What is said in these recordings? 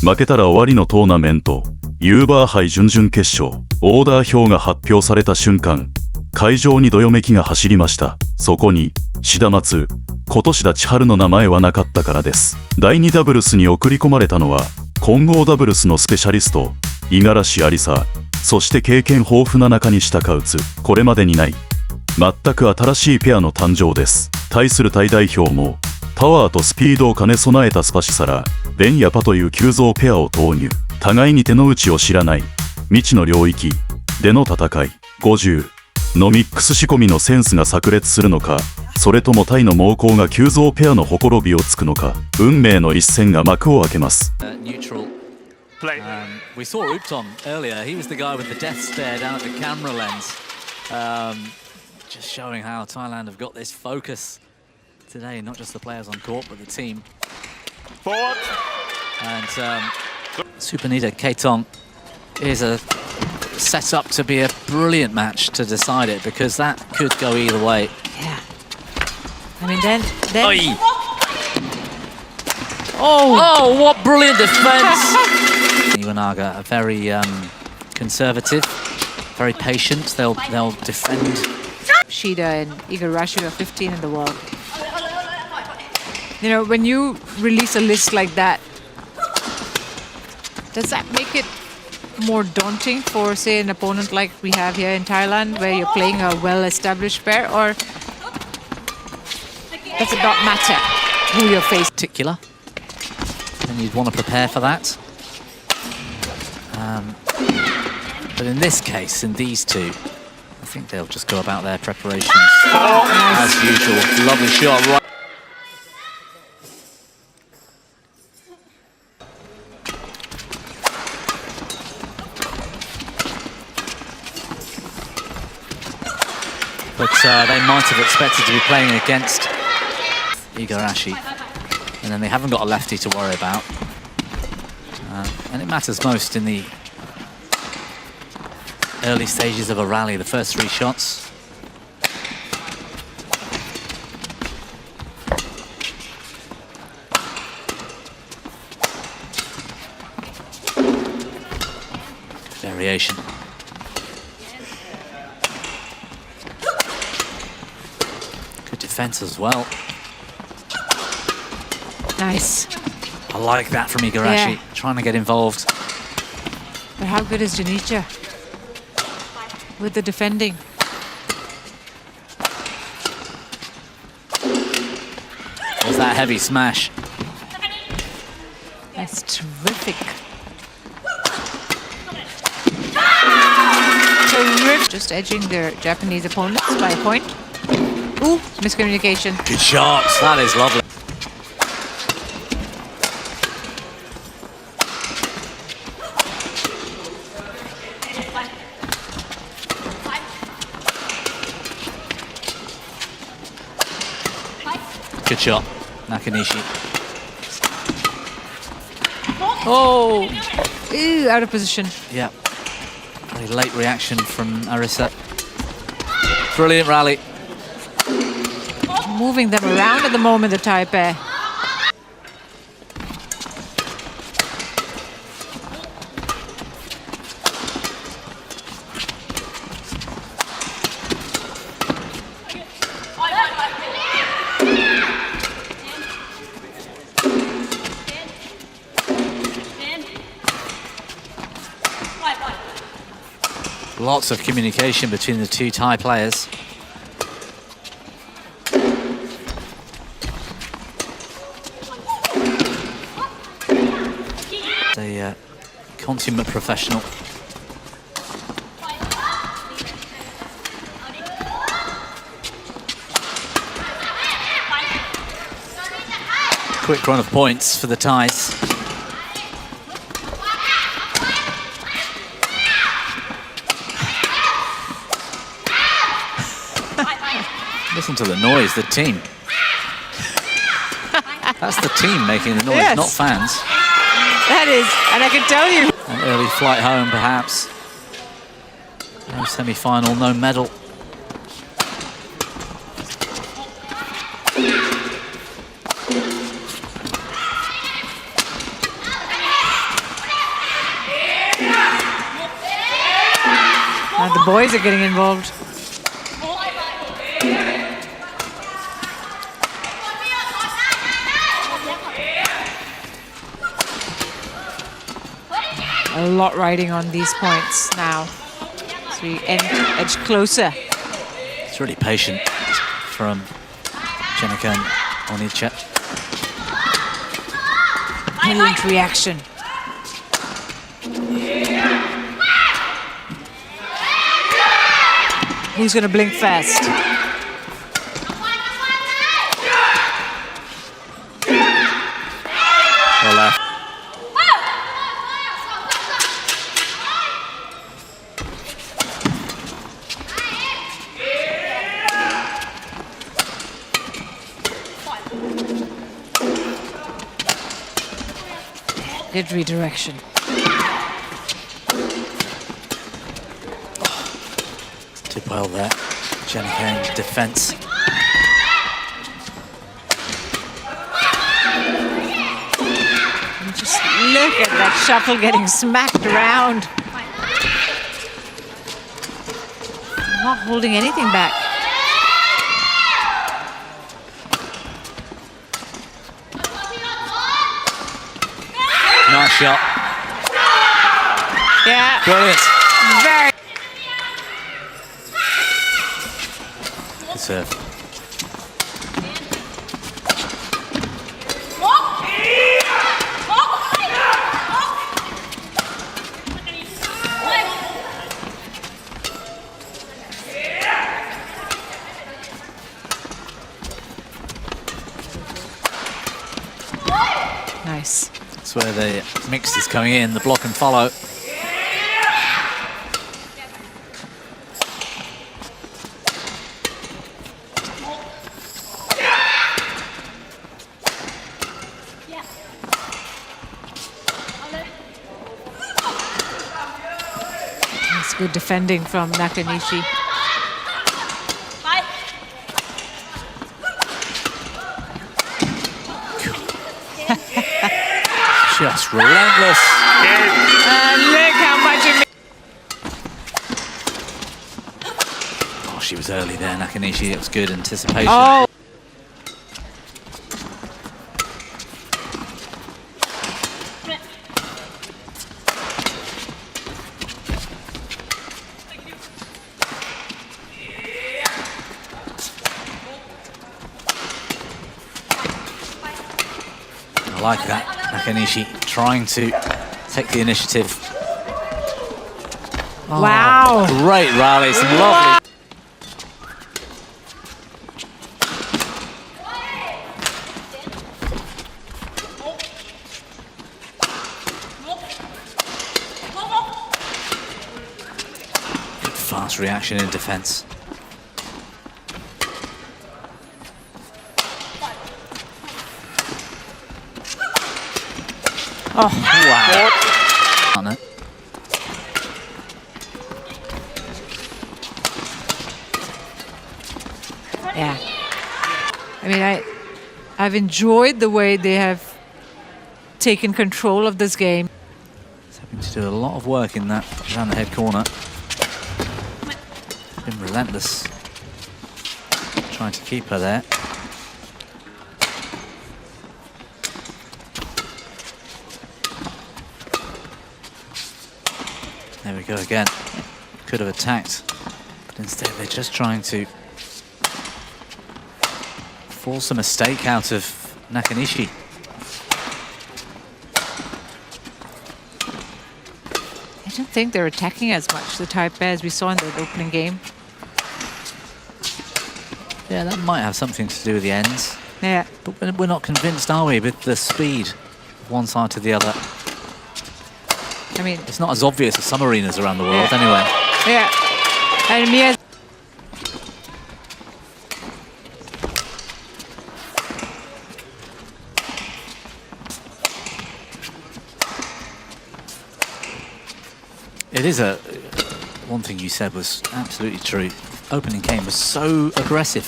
負けたら終わりのトーナメント、ユーバー杯準々決勝、オーダー表が発表された瞬間、会場にどよめきが走りました。そこに、シダマツ、今年立春の名前はなかったからです。第2ダブルスに送り込まれたのは、混合ダブルスのスペシャリスト、五十嵐有沙、そして経験豊富な中西貴映、これまでにない、全く新しいペアの誕生です。対するタイ代表も、パワーとスピードを兼ね備えたスパシサラ、ベンヤパという急造ペアを投入。互いに手の内を知らない、未知の領域での戦い。50のミックス仕込みのセンスが炸裂するのか、それともタイの猛攻が急造ペアのほころびをつくのか、運命の一戦が幕を開けます。We saw Upton earlier. He was the guy with the death stare down at the camera lens. Just showing how Thailand have got this focus today, not just the players on court, but the team. Forward. And Supanida Ketong is set up to be a brilliant match to decide it, because that could go either way. Yeah. I mean, then Oi. Oh, what brilliant defense! Iwanaga are very conservative, very patient. They'll defend. Shida and Igarashi are 15 in the world. You know, when you release a list like that, does that make it more daunting for, say, an opponent like we have here in Thailand, where you're playing a well-established pair, or does it not matter who you're facing? Particular, and you'd want to prepare for that. But in this case, in these two, I think they'll just go about their preparations as usual. Lovely shot, right. But they might have expected to be playing against Igarashi, and then they haven't got a lefty to worry about. And it matters most in the early stages of a rally, the first three shots. Variation. Good defense as well. Nice. I like that from Igarashi, trying to get involved. But how good is Janicha with the defending? There's that heavy smash. That's terrific. Just edging their Japanese opponents by a point. Ooh, miscommunication. Good shots. That is lovely. Good shot, Nakanishi. Oh, ooh, out of position. Yeah, very late reaction from Arisa. Brilliant rally. Moving them around at the moment, the Thai pair. Lots of communication between the two Thai players. A consummate professional. Quick run of points for the Thais. Listen to the noise, the team. That's the team making the noise, yes. Not fans. That is, and I can tell you. An early flight home, perhaps. No semi-final, no medal. And the boys are getting involved. A lot riding on these points now. So we edge closer. It's really patient from Jenica and Onicha. Brilliant reaction. Who's going to blink first? Well left. Good redirection. Did well there. Jenica in defense. And just look at that shuttle getting smacked around. Not holding anything back. Nice shot. Yeah. Brilliant. Very. Good serve. Nice. That's where the mix is coming in, the block and follow. That's good defending from Nakanishi. Just relentless. Look how much it Oh, she was early there, Nakanishi. It was good anticipation. Oh. I like that. Nakanishi trying to take the initiative. Oh, wow. Great rally, some lovely. Good fast reaction in defense. Oh, wow. On it. yeah. I mean, I've enjoyed the way they have taken control of this game. He's having to do a lot of work in that around the head corner. Been relentless. Trying to keep her there. There we go again. Could have attacked, but instead they're just trying to force a mistake out of Nakanishi. I don't think they're attacking as much, the Thai pair, as we saw in the opening game. Yeah, that might have something to do with the ends. Yeah. But we're not convinced, are we, with the speed of one side to the other? I mean, It's not as obvious as some arenas around the world, anyway. yeah. And Mia. It is one thing you said was absolutely true. Opening game was so aggressive,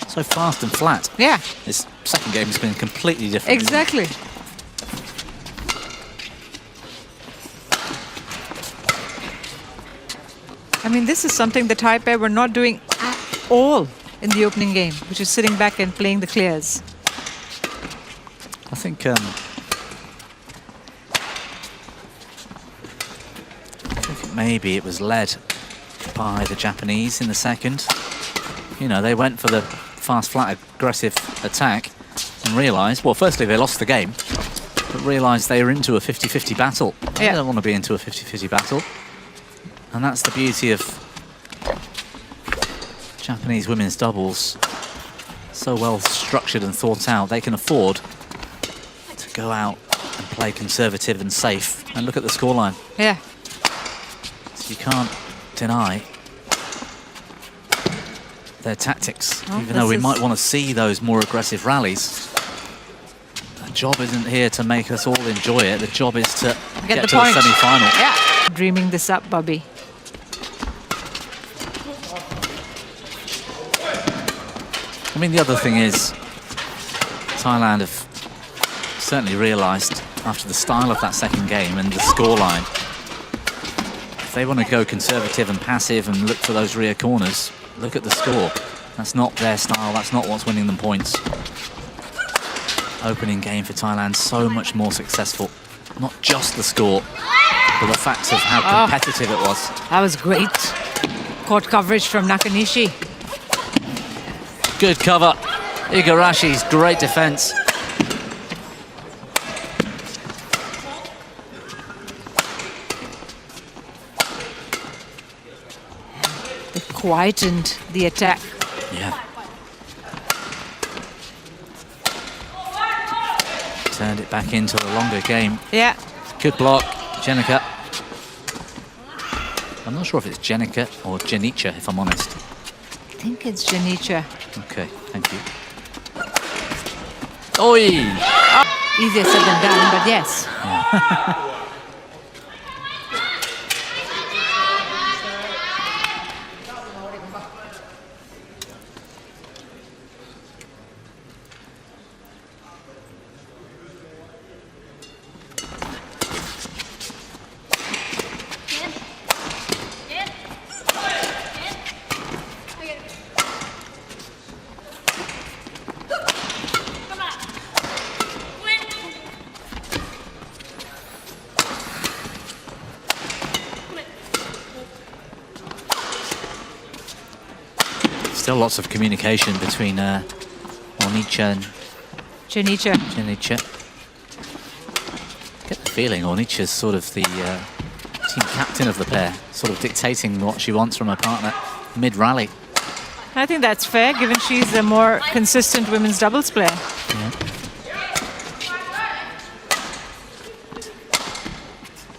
so fast and flat. Yeah, This second game has been completely different. exactly. I mean, this is something the Thai pair were not doing at all in the opening game, which is sitting back and playing the clears. I think maybe it was led by the Japanese in the second. You know, they went for the fast, flat, aggressive attack and realised, well, firstly, they lost the game, but realised they were into a 50-50 battle. Yeah. They don't want to be into a 50-50 battle. And that's the beauty of Japanese women's doubles. So well structured and thought out, they can afford to go out and play conservative and safe. And look at the scoreline. Yeah. So you can't deny their tactics, Oh, even though we this might is- want to see those more aggressive rallies. The job isn't here to make us all enjoy it. The job is to get the to point. the semi-final. Yeah. Dreaming this up, Bobby. I mean, the other thing is, Thailand have certainly realised after the style of that second game and the scoreline, if they want to go conservative and passive and look for those rear corners, look at the score. That's not their style, that's not what's winning them points. Opening game for Thailand, so much more successful. Not just the score, but the fact of how competitive it was. That was great. Court coverage from Nakanishi. Good cover. Igarashi's great defense. They quietened the attack. Yeah. Turned it back into a longer game. Yeah. Good block, Jenica. I'm not sure if it's Jenica or Jenicha, if I'm honest. I think it's Janicha. Okay, thank you. Oi! Easier said than done, but yes. Still lots of communication between Onicha and Janicha. Jenicha. Get the feeling Onicha's sort of the team captain of the pair, sort of dictating what she wants from her partner mid-rally. I think that's fair, given she's a more consistent women's doubles player. Yeah.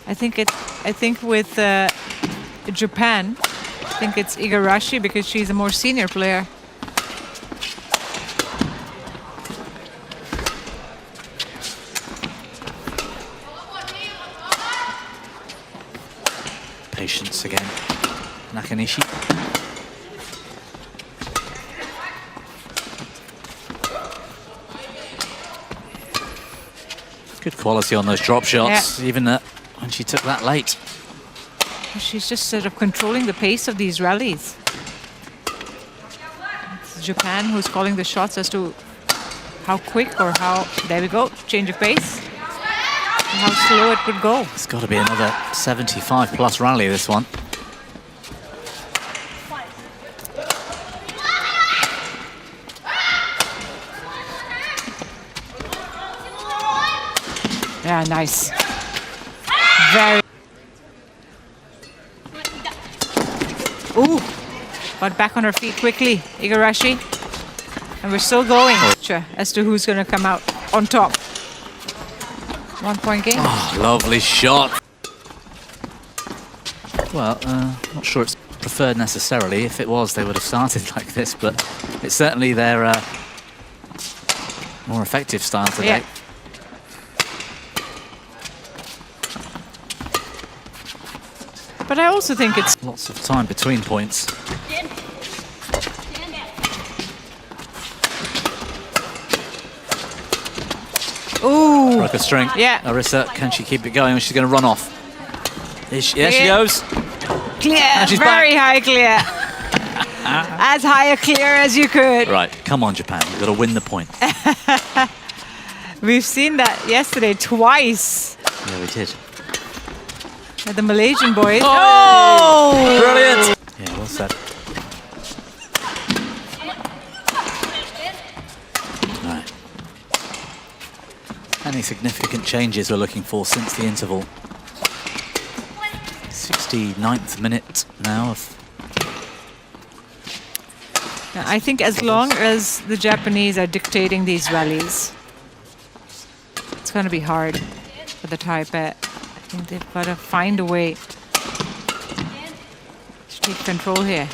I think with Japan, I think it's Igarashi because she's a more senior player. Patience again. Nakanishi. Good quality on those drop shots, even when she took that late. She's just sort of controlling the pace of these rallies. It's Japan who's calling the shots as to how quick or how... There we go, change of pace. And how slow it would go. It's got to be another 75-plus rally, this one. Yeah, nice. Very... Ooh, got back on her feet quickly, Igarashi. And we're still going as to who's going to come out on top. 1 point game. Oh, lovely shot. Well, not sure it's preferred necessarily. If it was, they would have started like this, but it's certainly their more effective style today. Yeah. But I also think it's... Lots of time between points. Ooh. Broke a string. Yeah. Arisa, can she keep it going or she's going to run off? There she goes. Clear, And she's very back. high clear. As high a clear as you could. Right, come on, Japan. You've got to win the point. We've seen that yesterday twice. Yeah, we did. At the Malaysian boys. Oh! Brilliant! Yeah, well said. Right. Any significant changes we're looking for since the interval? 69th minute now of... Now, I think as long as the Japanese are dictating these rallies, it's going to be hard for the Taipei. I think they've got to find a way to take control here.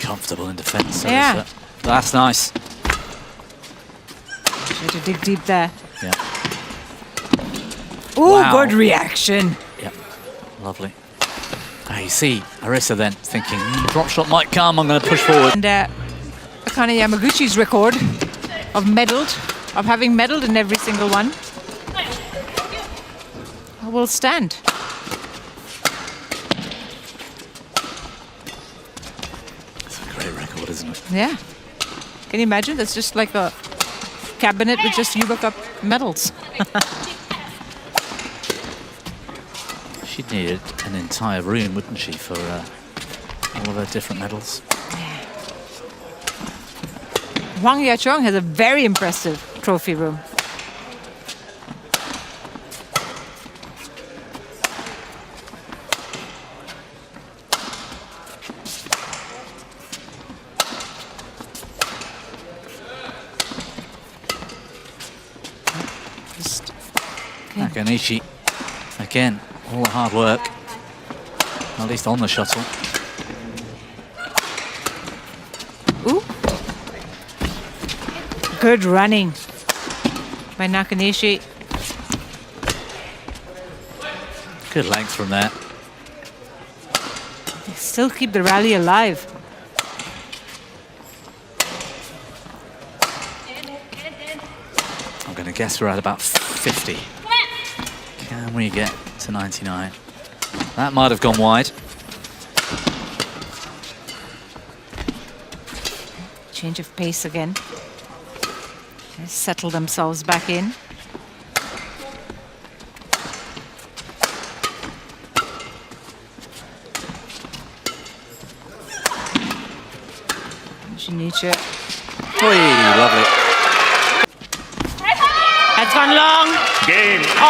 Comfortable in defence. So Yeah. That's nice. Try to dig deep there. Yeah. Oh, Wow. good reaction. Yeah. Lovely. Ah, you see, Arisa then thinking, drop shot might come, I'm going to push forward. And Akane Yamaguchi's record of having medaled in every single one will stand. It's a great record, isn't it? Yeah. Can you imagine? That's just like a cabinet with just Yuba Cup medals. She'd need an entire room, wouldn't she, for all of her different medals? Wang Yachong has a very impressive trophy room. Nakanishi, again, all the hard work, at least on the shuttle. Ooh. Good running by Nakanishi. Good length from there. They still keep the rally alive. I'm going to guess we're at about 50. Can we get to 99? That might have gone wide. Change of pace again. They settle themselves back in. Shinichi. Oi, lovely. That's gone long. Game.